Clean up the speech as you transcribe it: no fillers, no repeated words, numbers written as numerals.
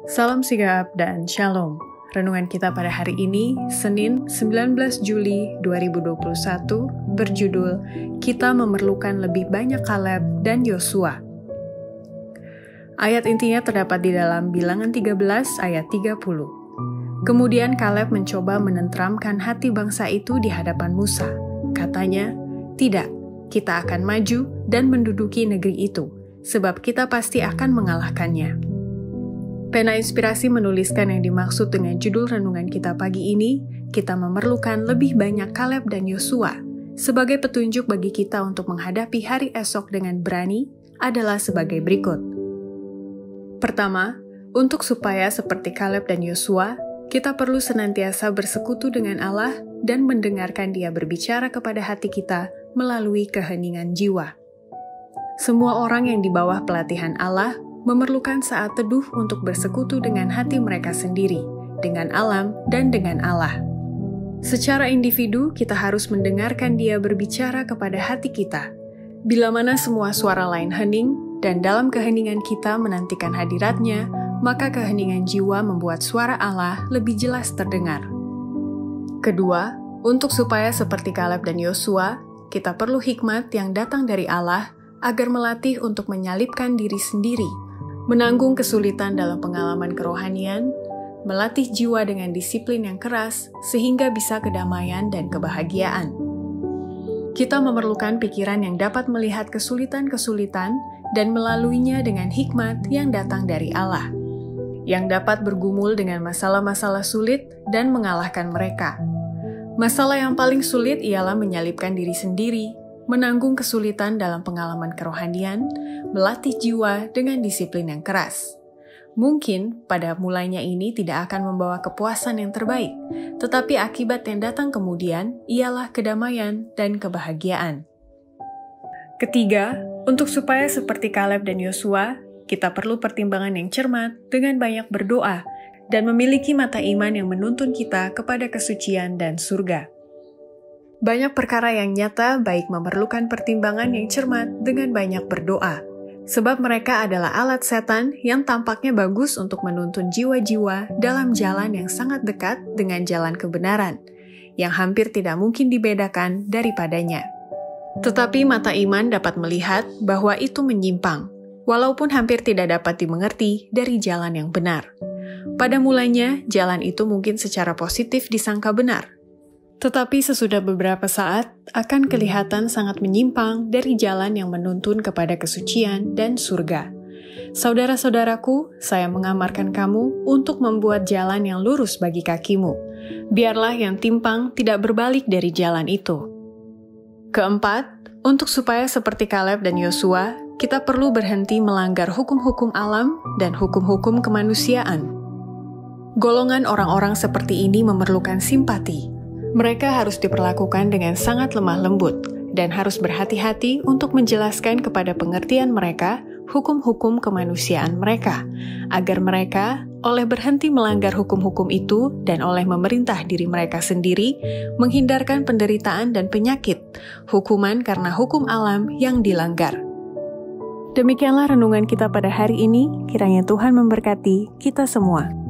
Salam sigap dan shalom. Renungan kita pada hari ini, Senin 19 Juli 2021, berjudul Kita Memerlukan Lebih Banyak Kaleb dan Yosua. Ayat intinya terdapat di dalam Bilangan 13 ayat 30. Kemudian Kaleb mencoba menenteramkan hati bangsa itu di hadapan Musa. Katanya, "Tidak, kita akan maju dan menduduki negeri itu, sebab kita pasti akan mengalahkannya." Pena Inspirasi menuliskan yang dimaksud dengan judul renungan kita pagi ini, kita memerlukan lebih banyak Kaleb dan Yosua, sebagai petunjuk bagi kita untuk menghadapi hari esok dengan berani, adalah sebagai berikut. Pertama, untuk supaya seperti Kaleb dan Yosua, kita perlu senantiasa bersekutu dengan Allah dan mendengarkan Dia berbicara kepada hati kita melalui keheningan jiwa. Semua orang yang di bawah pelatihan Allah memerlukan saat teduh untuk bersekutu dengan hati mereka sendiri, dengan alam, dan dengan Allah. Secara individu, kita harus mendengarkan Dia berbicara kepada hati kita. Bila mana semua suara lain hening, dan dalam keheningan kita menantikan hadirat-Nya, maka keheningan jiwa membuat suara Allah lebih jelas terdengar. Kedua, untuk supaya seperti Kaleb dan Yosua, kita perlu hikmat yang datang dari Allah agar melatih untuk menyalipkan diri sendiri, menanggung kesulitan dalam pengalaman kerohanian, melatih jiwa dengan disiplin yang keras sehingga bisa kedamaian dan kebahagiaan. Kita memerlukan pikiran yang dapat melihat kesulitan-kesulitan dan melaluinya dengan hikmat yang datang dari Allah, yang dapat bergumul dengan masalah-masalah sulit dan mengalahkan mereka. Masalah yang paling sulit ialah menyalipkan diri sendiri, menanggung kesulitan dalam pengalaman kerohanian, melatih jiwa dengan disiplin yang keras. Mungkin pada mulanya ini tidak akan membawa kepuasan yang terbaik, tetapi akibat yang datang kemudian ialah kedamaian dan kebahagiaan. Ketiga, untuk supaya seperti Kaleb dan Yosua, kita perlu pertimbangan yang cermat dengan banyak berdoa dan memiliki mata iman yang menuntun kita kepada kesucian dan surga. Banyak perkara yang nyata baik memerlukan pertimbangan yang cermat dengan banyak berdoa, sebab mereka adalah alat setan yang tampaknya bagus untuk menuntun jiwa-jiwa dalam jalan yang sangat dekat dengan jalan kebenaran, yang hampir tidak mungkin dibedakan daripadanya. Tetapi mata iman dapat melihat bahwa itu menyimpang, walaupun hampir tidak dapat dimengerti dari jalan yang benar. Pada mulanya, jalan itu mungkin secara positif disangka benar, tetapi sesudah beberapa saat akan kelihatan sangat menyimpang dari jalan yang menuntun kepada kesucian dan surga. Saudara-saudaraku, saya mengamarkan kamu untuk membuat jalan yang lurus bagi kakimu. Biarlah yang timpang tidak berbalik dari jalan itu. Keempat, untuk supaya seperti Kaleb dan Yosua, kita perlu berhenti melanggar hukum-hukum alam dan hukum-hukum kemanusiaan. Golongan orang-orang seperti ini memerlukan simpati. Mereka harus diperlakukan dengan sangat lemah lembut dan harus berhati-hati untuk menjelaskan kepada pengertian mereka hukum-hukum kemanusiaan mereka, agar mereka, oleh berhenti melanggar hukum-hukum itu dan oleh memerintah diri mereka sendiri, menghindarkan penderitaan dan penyakit, hukuman karena hukum alam yang dilanggar. Demikianlah renungan kita pada hari ini, kiranya Tuhan memberkati kita semua.